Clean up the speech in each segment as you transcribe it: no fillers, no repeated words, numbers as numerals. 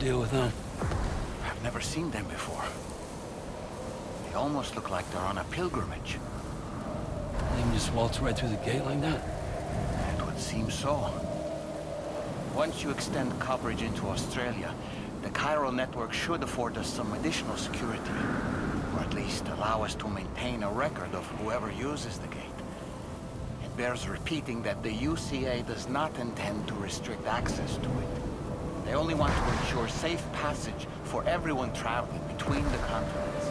deal with them? I've never seen them before. They almost look like they're on a pilgrimage. They can just waltz right through the gate like that? It would seem so. Once you extend coverage into Australia, the chiral network should afford us some additional security. Or at least allow us to maintain a record of whoever uses the gate. It bears repeating that the UCA does not intend to restrict access to it. They only want to ensure safe passage for everyone traveling between the continents.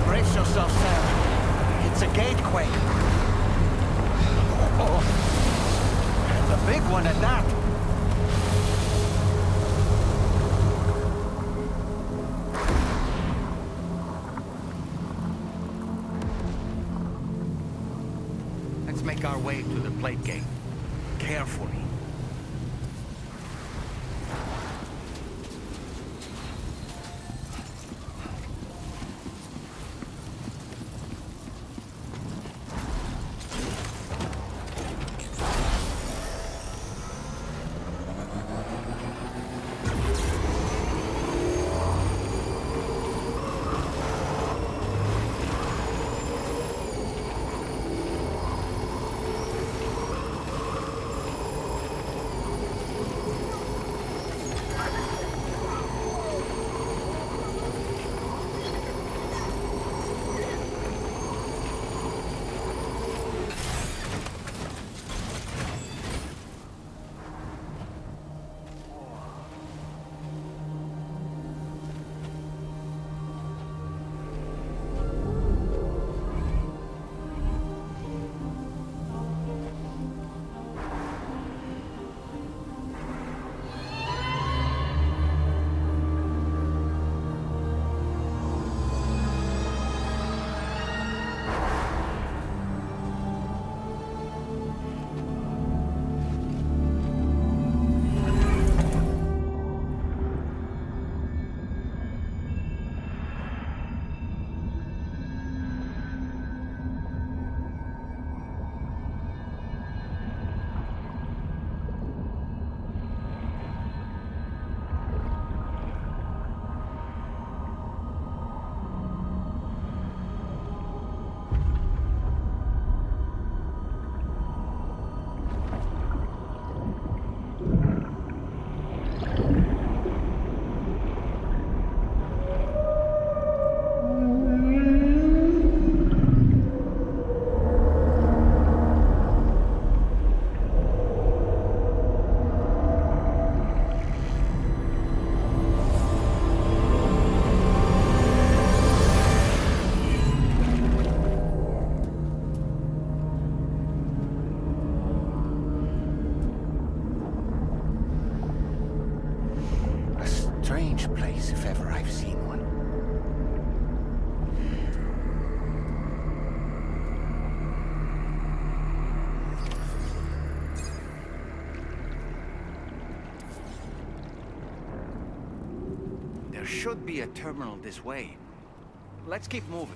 Brace yourself, Sam. It's a gatequake. Oh, and a big one at that. Let's make our way to the plate gate. Carefully. Strange place, if ever I've seen one. There should be a terminal this way. Let's keep moving.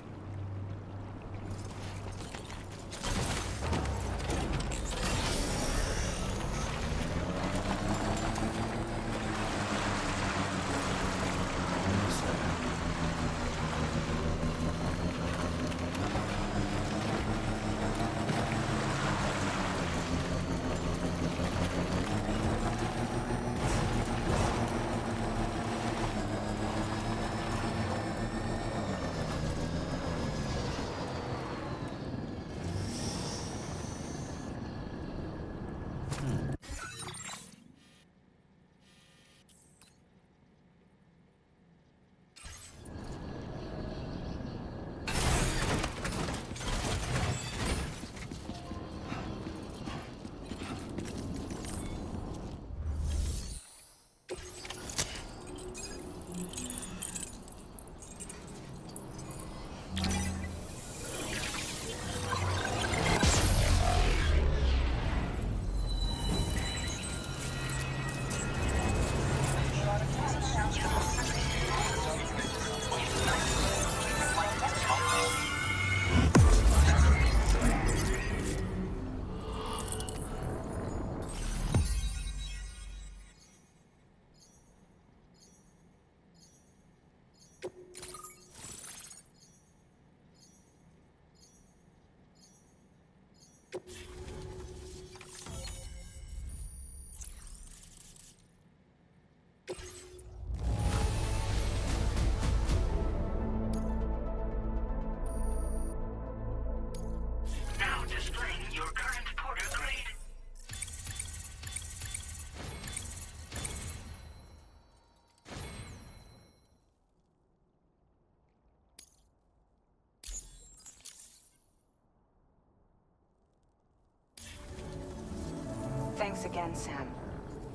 Thanks again, Sam.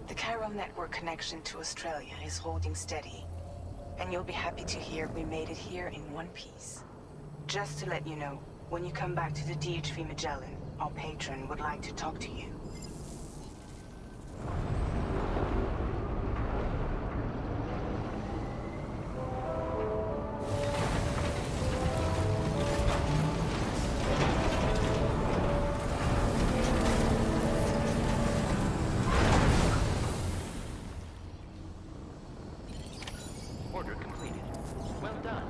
The chiral network connection to Australia is holding steady. And you'll be happy to hear we made it here in one piece. Just to let you know, when you come back to the DHV Magellan, our patron would like to talk to you. Order completed. Well done.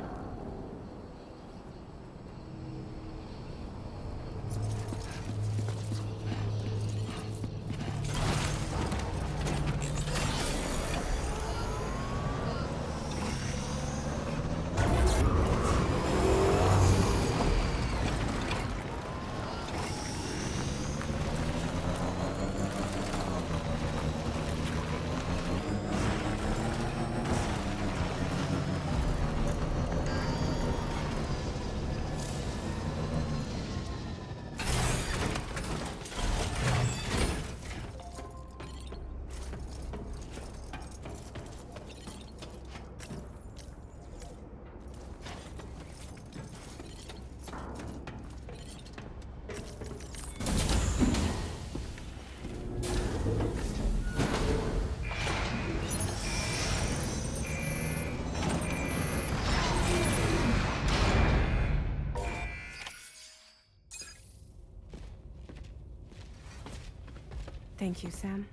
Thank you, Sam.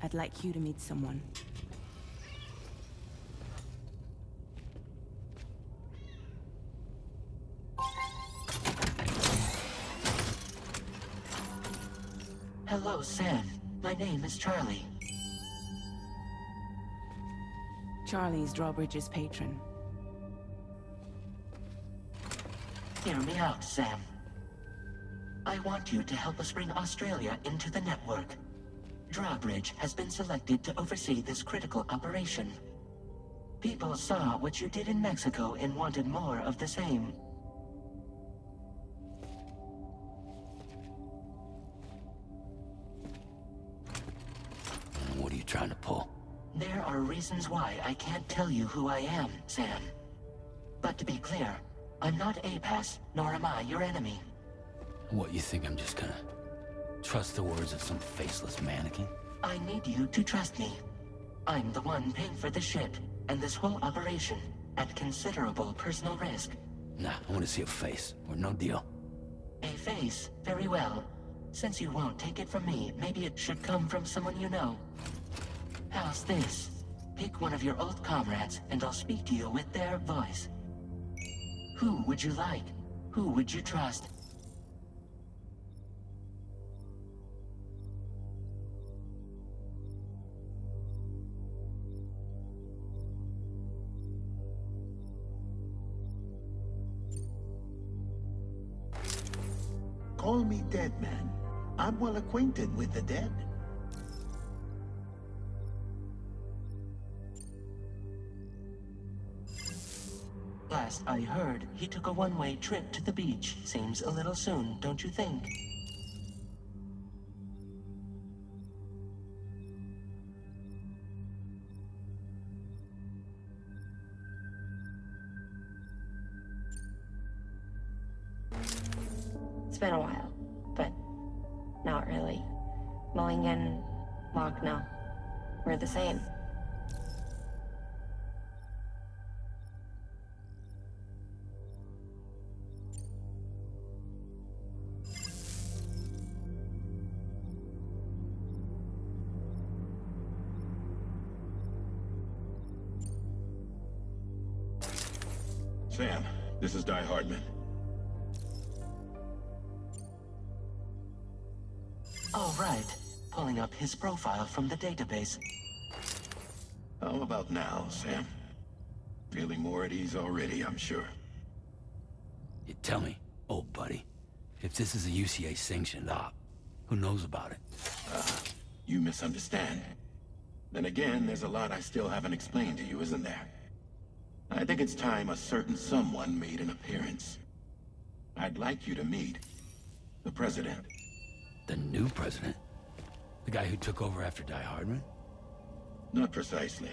I'd like you to meet someone. Hello, Sam. My name is Charlie. Charlie's Drawbridge's patron. Hear me out, Sam. I want you to help us bring Australia into the network. Drawbridge has been selected to oversee this critical operation. People saw what you did in Mexico and wanted more of the same. What are you trying to pull? There are reasons why I can't tell you who I am, Sam. But to be clear, I'm not APAS, nor am I your enemy. What, you think I'm just gonna trust the words of some faceless mannequin? I need you to trust me. I'm the one paying for the ship, and this whole operation, at considerable personal risk. Nah, I want to see a face, or no deal. A face? Very well. Since you won't take it from me, maybe it should come from someone you know. How's this? Pick one of your old comrades, and I'll speak to you with their voice. Who would you like? Who would you trust? Call me dead man. I'm well acquainted with the dead. Last I heard, he took a one-way trip to the beach. Seems a little soon, don't you think? It's been a while, but not really. Mulligan, Locke, no. We're the same. Sam, this is Di Hardman. All right. Pulling up his profile from the database. How about now, Sam? Feeling more at ease already, I'm sure. You tell me, old buddy, if this is a UCA-sanctioned op, who knows about it? You misunderstand. Then again, there's a lot I still haven't explained to you, isn't there? I think it's time a certain someone made an appearance. I'd like you to meet the President. The new president? The guy who took over after Die Hardman? Not precisely.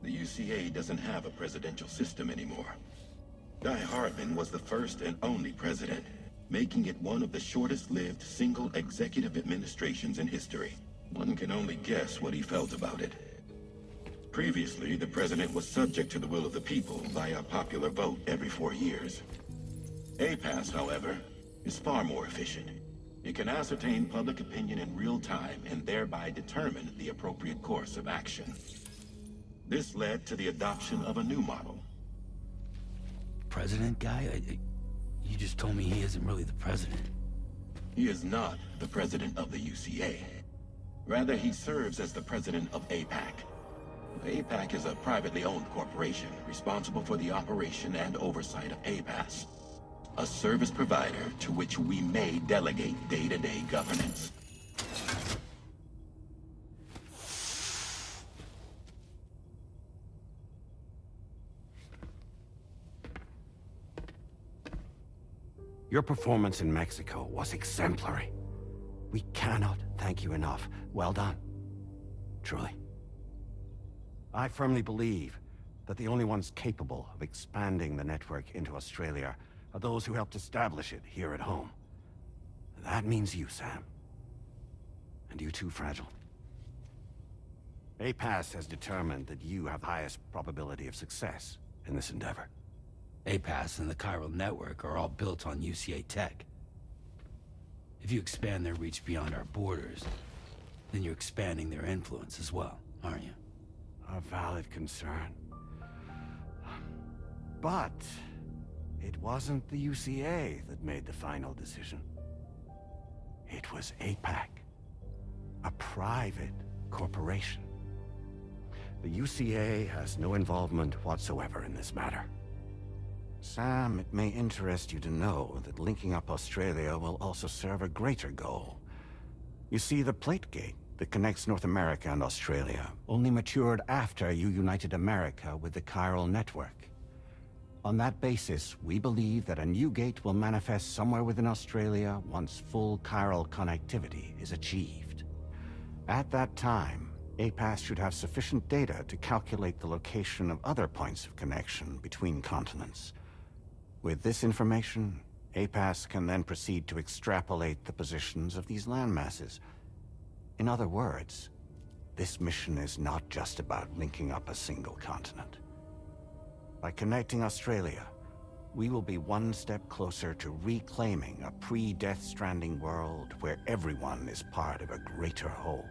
The UCA doesn't have a presidential system anymore. Die Hardman was the first and only president, making it one of the shortest-lived single executive administrations in history. One can only guess what he felt about it. Previously, the president was subject to the will of the people via popular vote every 4 years. APAS, however, is far more efficient. It can ascertain public opinion in real time and thereby determine the appropriate course of action. This led to the adoption of a new model. President guy? You just told me he isn't really the president. He is not the president of the UCA. Rather, he serves as the president of APAC. APAC is a privately owned corporation responsible for the operation and oversight of APAS, a service provider to which we may delegate day-to-day governance. Your performance in Mexico was exemplary. We cannot thank you enough. Well done. Truly. I firmly believe that the only ones capable of expanding the network into Australia are those who helped establish it here at home. That means you, Sam. And you too, Fragile. APAS has determined that you have the highest probability of success in this endeavor. APAS and the chiral network are all built on UCA tech. If you expand their reach beyond our borders, then you're expanding their influence as well, aren't you? A valid concern. But it wasn't the UCA that made the final decision. It was APAC, a private corporation. The UCA has no involvement whatsoever in this matter. Sam, it may interest you to know that linking up Australia will also serve a greater goal. You see, the plate gate that connects North America and Australia only matured after you united America with the chiral network. On that basis, we believe that a new gate will manifest somewhere within Australia once full chiral connectivity is achieved. At that time, APAS should have sufficient data to calculate the location of other points of connection between continents. With this information, APAS can then proceed to extrapolate the positions of these landmasses. In other words, this mission is not just about linking up a single continent. By connecting Australia, we will be one step closer to reclaiming a pre-Death Stranding world where everyone is part of a greater whole.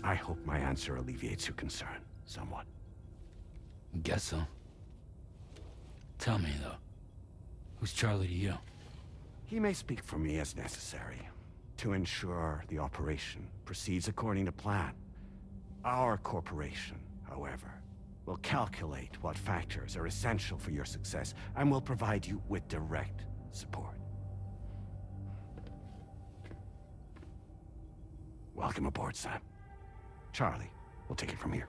I hope my answer alleviates your concern somewhat. Guess so. Tell me, though, who's Charlie to you? He may speak for me as necessary to ensure the operation proceeds according to plan. Our corporation, however, will calculate what factors are essential for your success and will provide you with direct support. Welcome aboard, Sam. Charlie, we'll take it from here.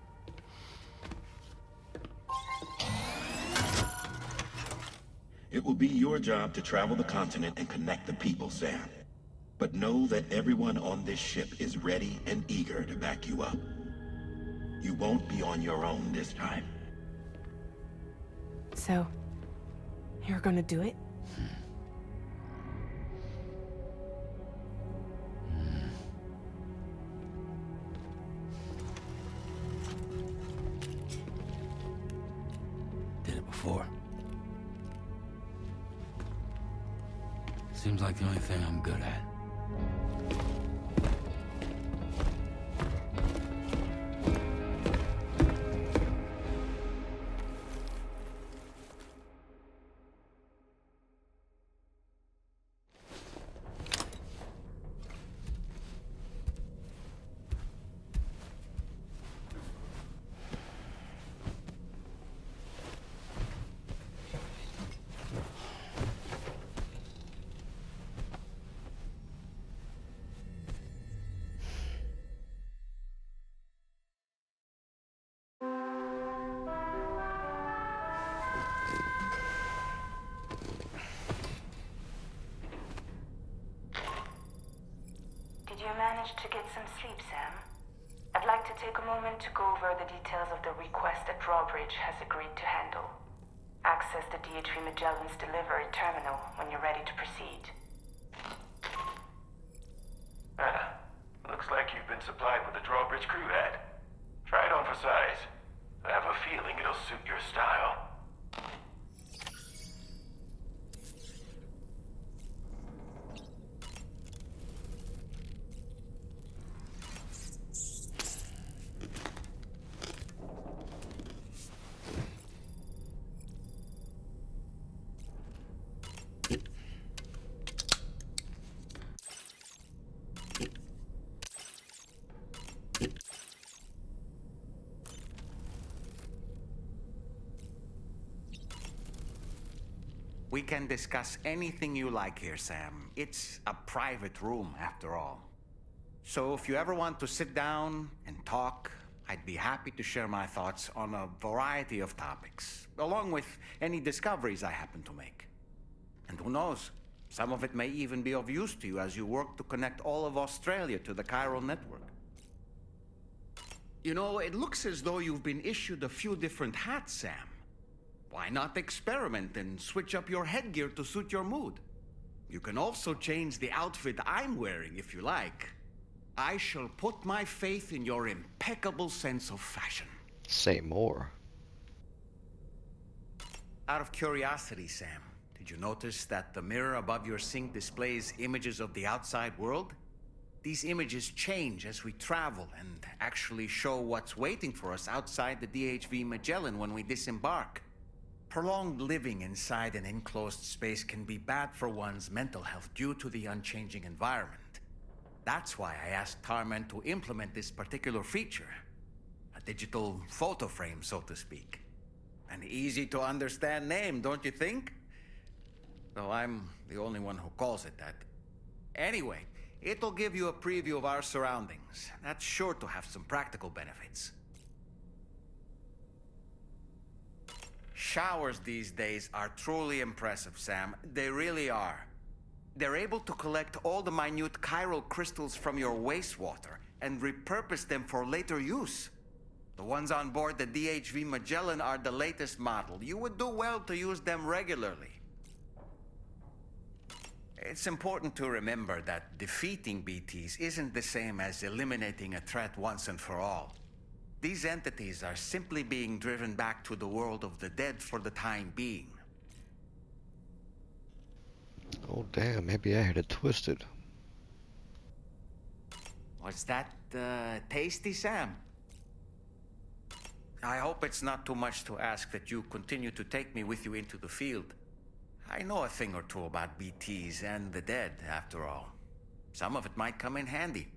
It will be your job to travel the continent and connect the people, Sam. But know that everyone on this ship is ready and eager to back you up. You won't be on your own this time. So, you're gonna do it? Did it before. Seems like the only thing I'm good at. managed to get some sleep, Sam? I'd like to take a moment to go over the details of the request that Drawbridge has agreed to handle. Access the DHV Magellan's delivery terminal when you're ready to proceed. Looks like you've been supplied with a Drawbridge crew hat. Try it on for size. I have a feeling it'll suit your style. We can discuss anything you like here, Sam. It's a private room, after all. So if you ever want to sit down and talk, I'd be happy to share my thoughts on a variety of topics, along with any discoveries I happen to make. And who knows, some of it may even be of use to you as you work to connect all of Australia to the chiral network. You know, it looks as though you've been issued a few different hats, Sam. Why not experiment and switch up your headgear to suit your mood? You can also change the outfit I'm wearing if you like. I shall put my faith in your impeccable sense of fashion. Say more. Out of curiosity, Sam, did you notice that the mirror above your sink displays images of the outside world? These images change as we travel and actually show what's waiting for us outside the DHV Magellan when we disembark. Prolonged living inside an enclosed space can be bad for one's mental health due to the unchanging environment. That's why I asked Tarman to implement this particular feature. A digital photo frame, so to speak. An easy to understand name, don't you think? Though I'm the only one who calls it that. Anyway, it'll give you a preview of our surroundings. That's sure to have some practical benefits. Showers these days are truly impressive, Sam. They really are. They're able to collect all the minute chiral crystals from your wastewater and repurpose them for later use. The ones on board the DHV Magellan are the latest model. You would do well to use them regularly. It's important to remember that defeating BTs isn't the same as eliminating a threat once and for all. These entities are simply being driven back to the world of the dead for the time being. Oh damn, maybe I had it twisted. Was that tasty, Sam? I hope it's not too much to ask that you continue to take me with you into the field. I know a thing or two about BTs and the dead, after all. Some of it might come in handy.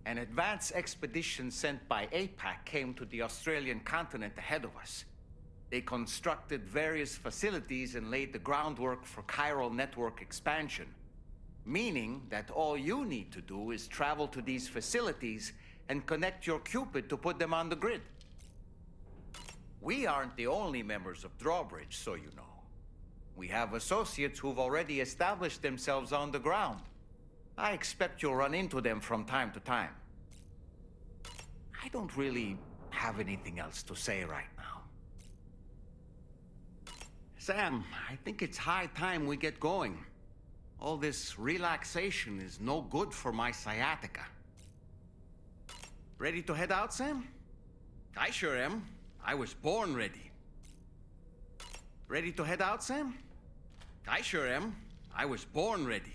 An advance expedition sent by APAC came to the Australian continent ahead of us. They constructed various facilities and laid the groundwork for chiral network expansion, meaning that all you need to do is travel to these facilities and connect your Cupid to put them on the grid. We aren't the only members of Drawbridge, so you know. We have associates who've already established themselves on the ground. I expect you'll run into them from time to time. I don't really have anything else to say right now. Sam, I think it's high time we get going. All this relaxation is no good for my sciatica. Ready to head out, Sam? I sure am. I was born ready. Ready to head out, Sam? I sure am. I was born ready.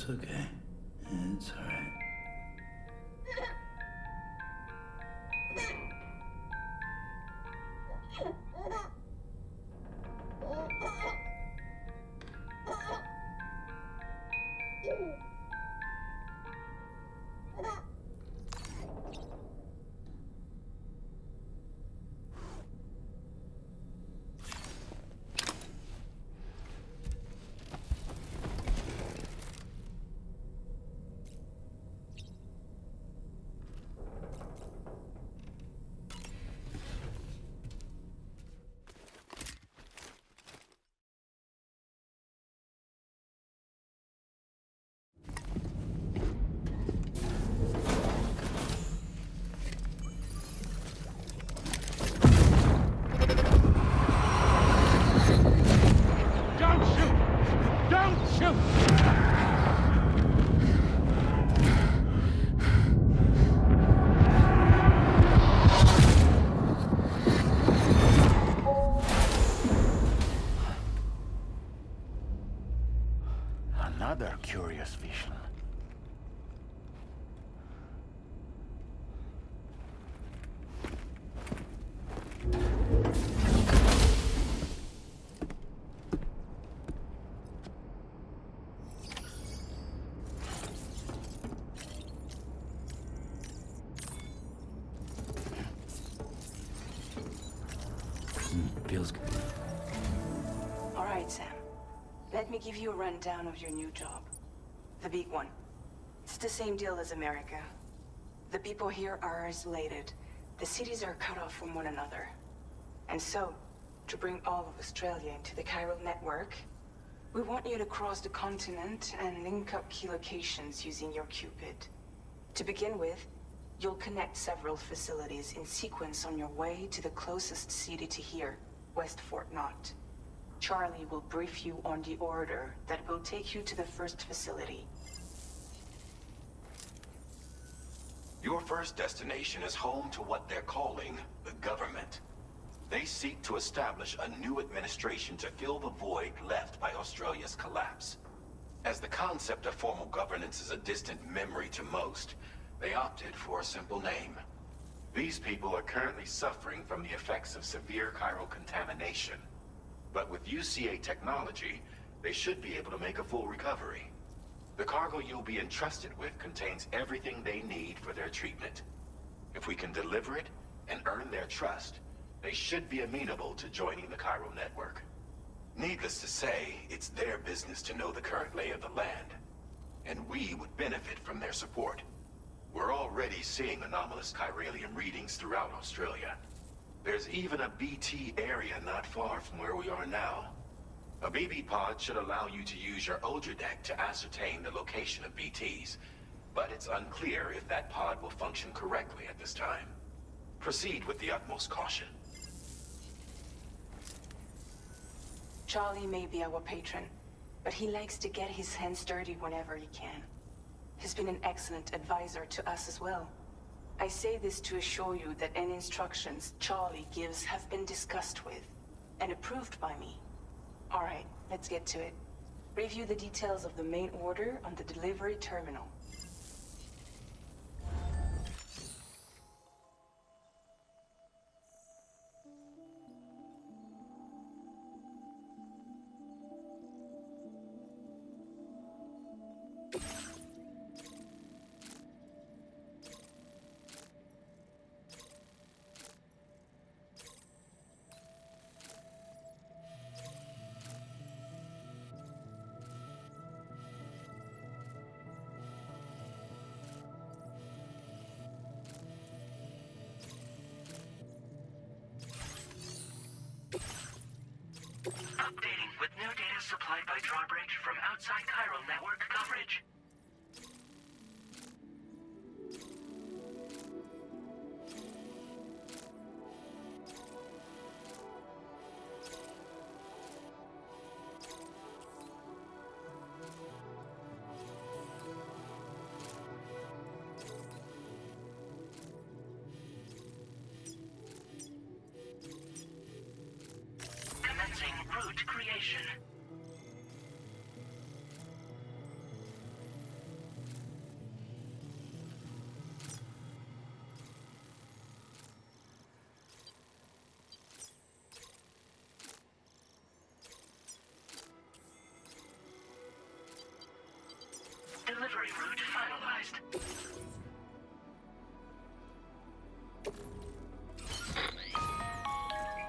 It's okay. It's alright. Another curious vision. Feels good. All right, Sam. Let me give you a rundown of your new job. The big one. It's the same deal as America. The people here are isolated. The cities are cut off from one another. And so, to bring all of Australia into the chiral network, we want you to cross the continent and link up key locations using your Cupid. To begin with, you'll connect several facilities in sequence on your way to the closest city to here, West Fort Knott. Charlie will brief you on the order that will take you to the first facility. Your first destination is home to what they're calling the government. They seek to establish a new administration to fill the void left by Australia's collapse. As the concept of formal governance is a distant memory to most, they opted for a simple name. These people are currently suffering from the effects of severe chiral contamination. But with UCA technology, they should be able to make a full recovery. The cargo you'll be entrusted with contains everything they need for their treatment. If we can deliver it and earn their trust, they should be amenable to joining the chiral network. Needless to say, it's their business to know the current lay of the land, and we would benefit from their support. We're already seeing anomalous chiralium readings throughout Australia. There's even a BT area not far from where we are now. A BB pod should allow you to use your Ultradeck to ascertain the location of BTs, but it's unclear if that pod will function correctly at this time. Proceed with the utmost caution. Charlie may be our patron, but he likes to get his hands dirty whenever he can. He's been an excellent advisor to us as well. I say this to assure you that any instructions Charlie gives have been discussed with and approved by me. All right, let's get to it. Review the details of the main order on the delivery terminal. Updating with new data supplied by Drawbridge from outside chiral network coverage. Commencing route creation.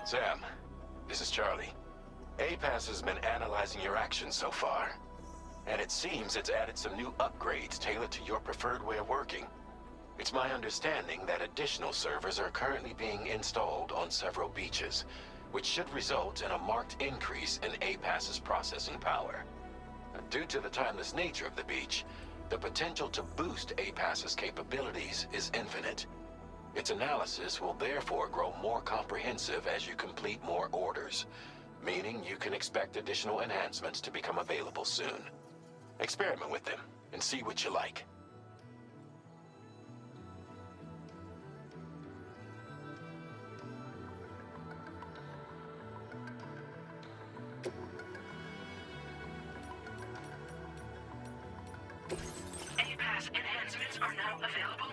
Sam, this is Charlie. APAS has been analyzing your actions so far, and it seems it's added some new upgrades tailored to your preferred way of working. It's my understanding that additional servers are currently being installed on several beaches, which should result in a marked increase in APAS's processing power. Due to the timeless nature of the beach, the potential to boost APAS's capabilities is infinite. Its analysis will therefore grow more comprehensive as you complete more orders, meaning you can expect additional enhancements to become available soon. Experiment with them and see what you like. APAS enhancements are now available.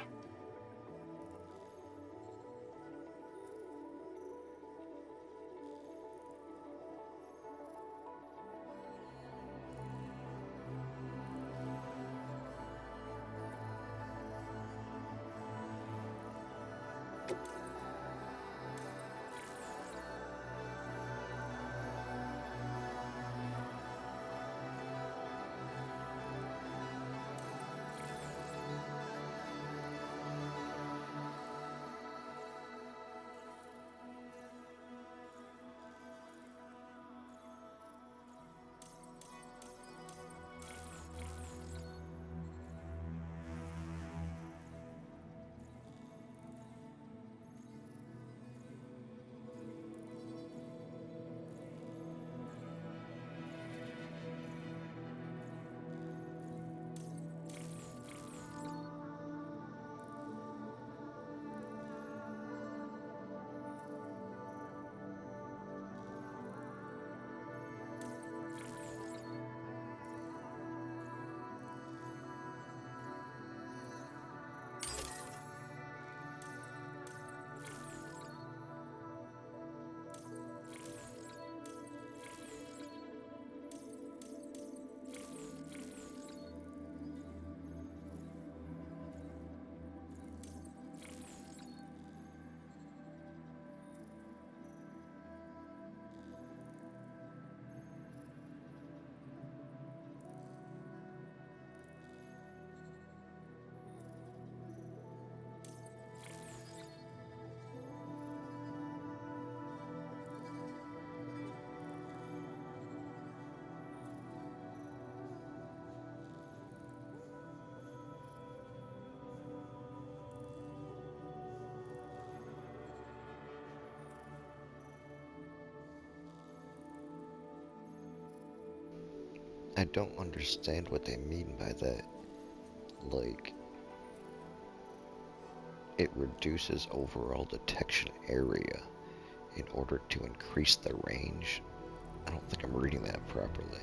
I don't understand what they mean by that. Like, it reduces overall detection area in order to increase the range. I don't think I'm reading that properly.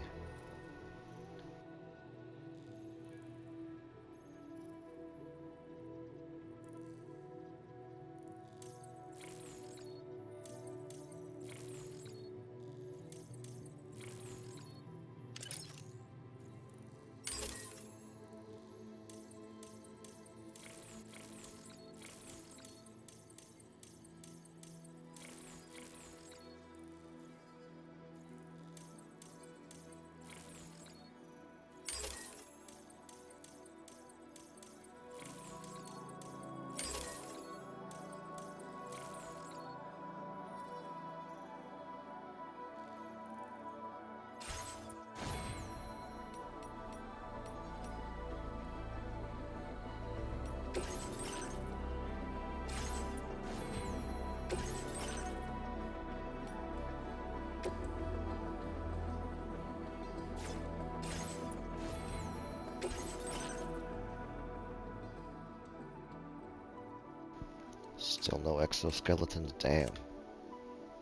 Still no exoskeletons, damn.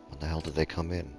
When the hell did they come in?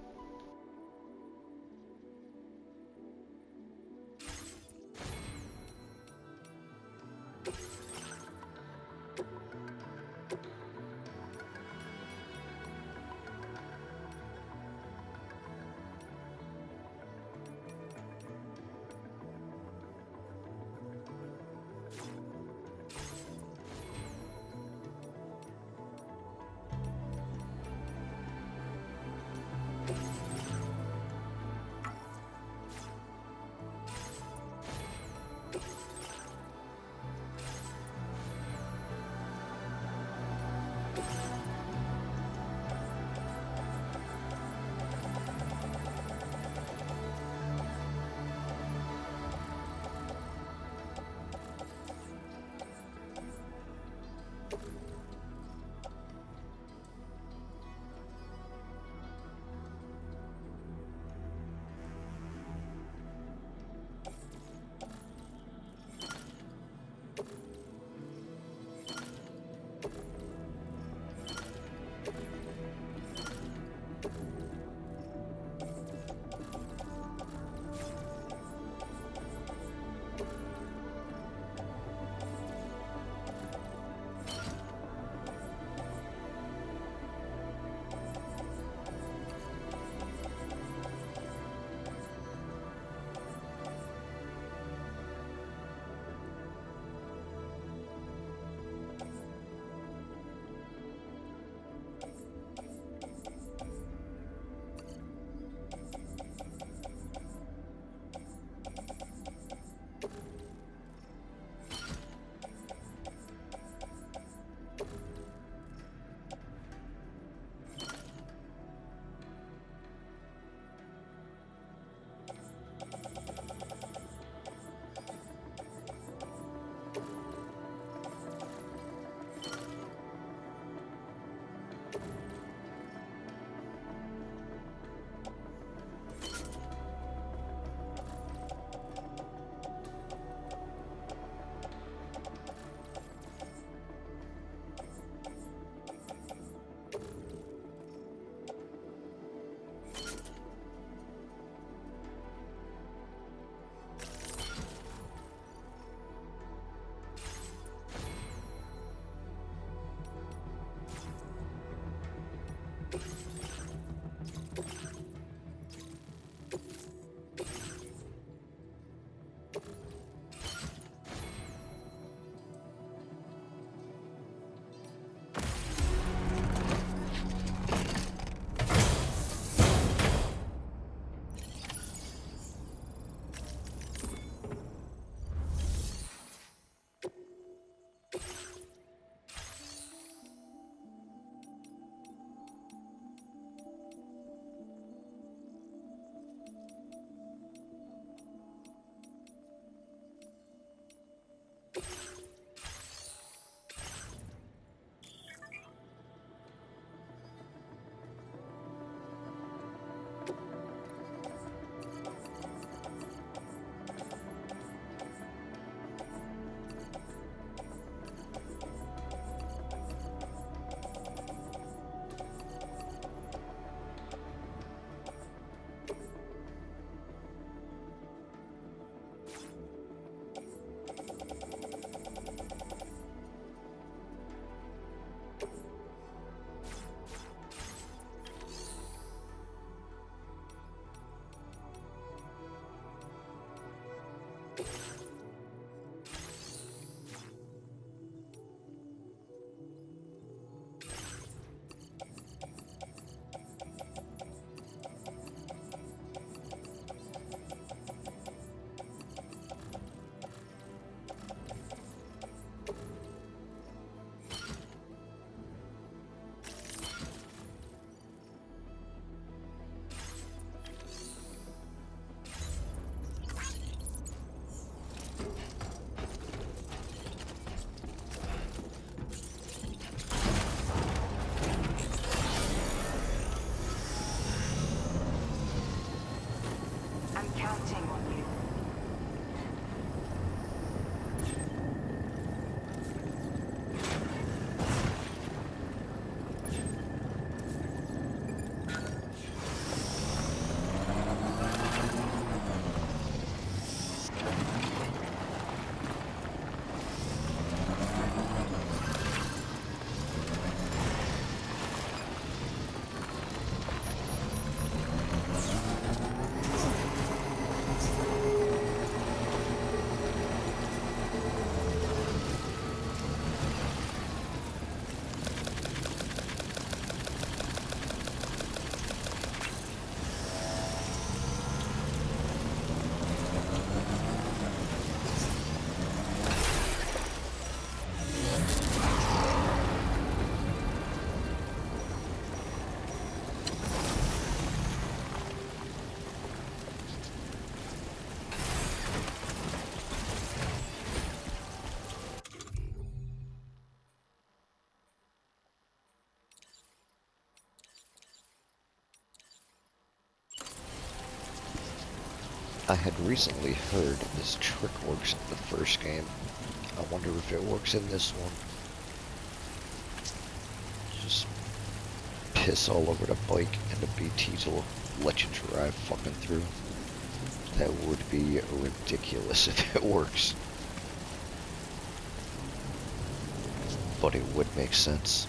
waiting on you. I had recently heard this trick works in the first game. I wonder if it works in this one. Just piss all over the bike and the BTs will let you drive fucking through. That would be ridiculous if it works. But it would make sense.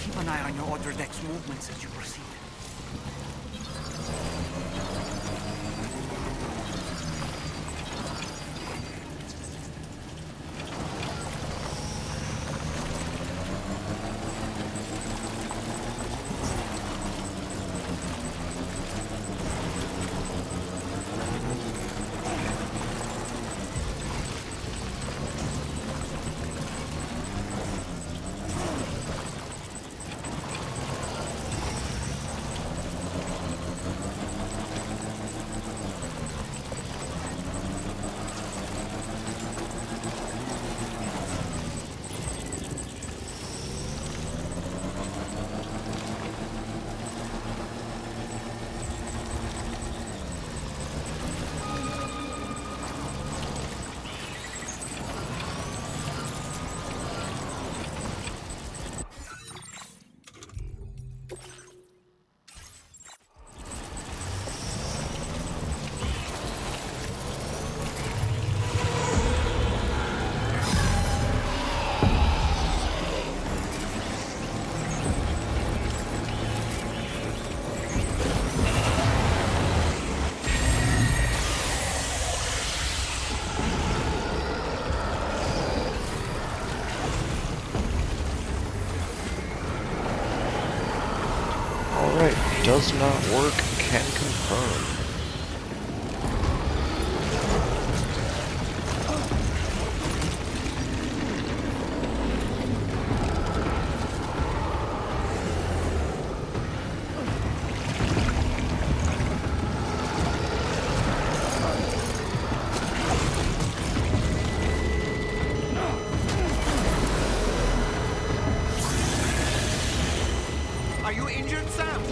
Keep an eye on your other deck's movements as you proceed. Does not work, can confirm. Are you injured, Sam?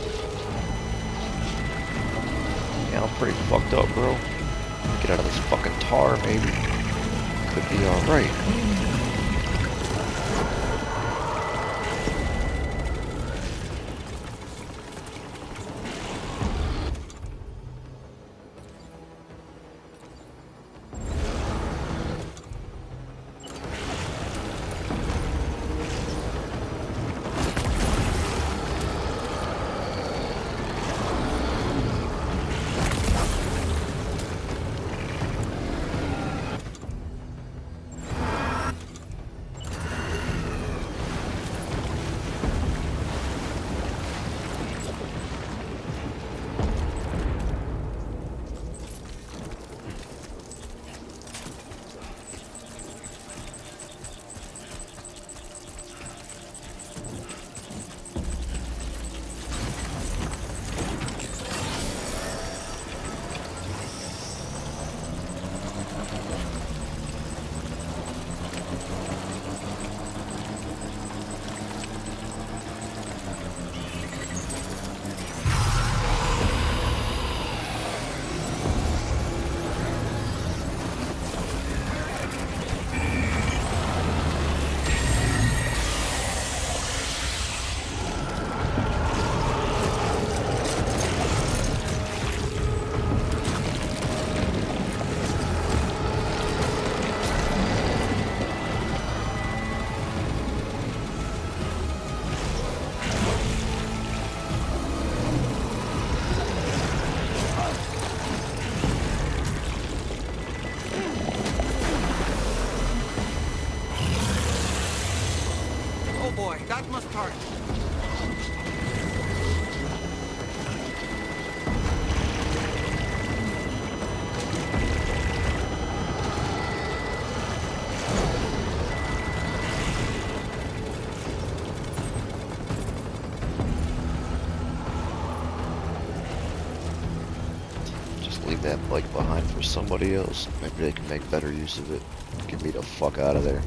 Yeah, I'm pretty fucked up, bro. Get out of this fucking tar, maybe. Could be alright. that bike behind for somebody else. Maybe they can make better use of it. Get me the fuck out of there.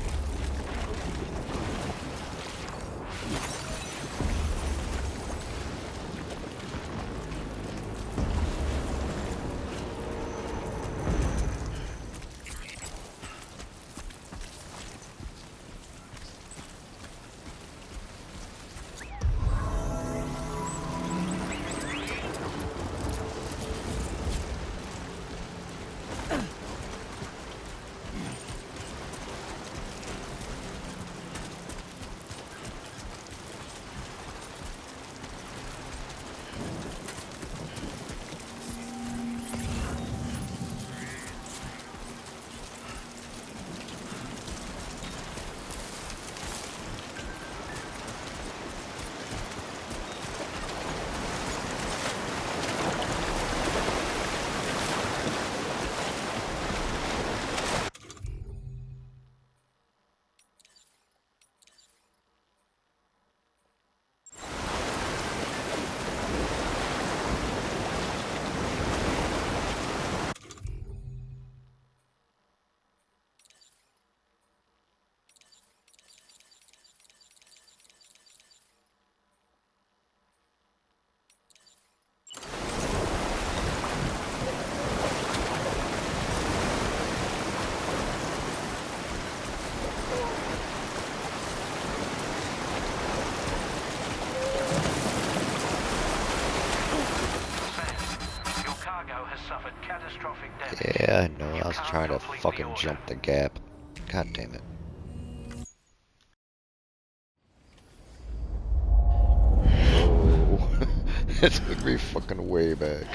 Yeah, I know. I was trying to fucking jump the gap. God damn it. Oh, that took me fucking way back.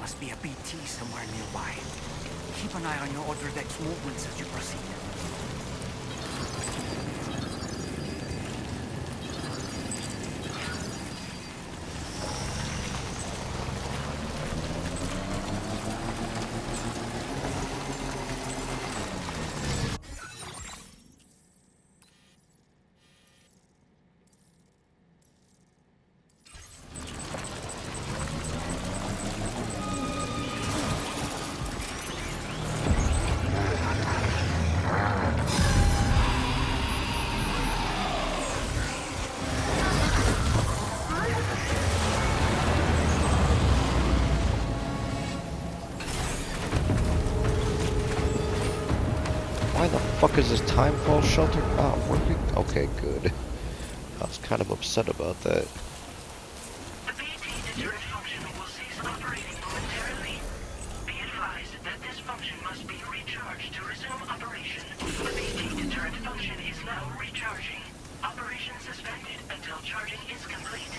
Must be a BT somewhere nearby. Keep an eye on your order deck's movements as you proceed. Why the fuck is this timefall shelter not working? Okay, good. I was kind of upset about that. The BT deterrent function will cease operating momentarily. Be advised that this function must be recharged to resume operation. The BT deterrent function is now recharging. Operation suspended until charging is complete.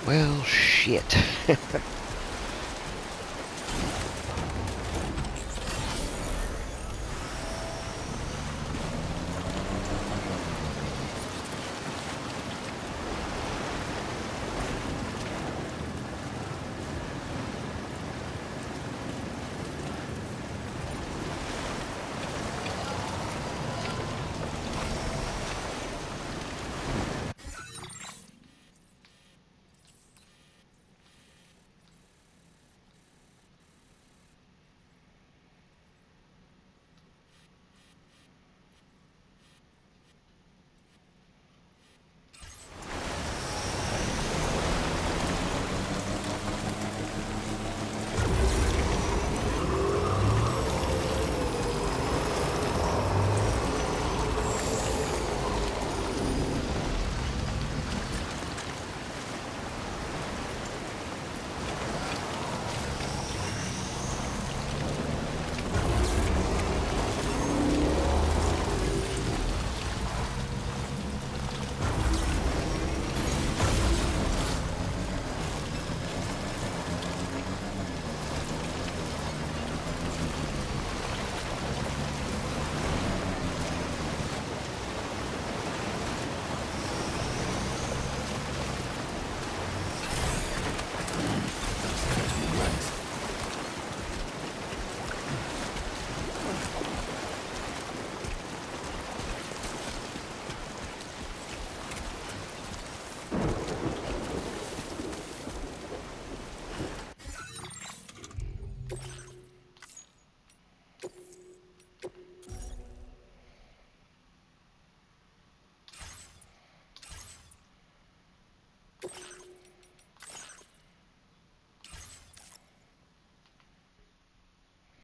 Well, shit.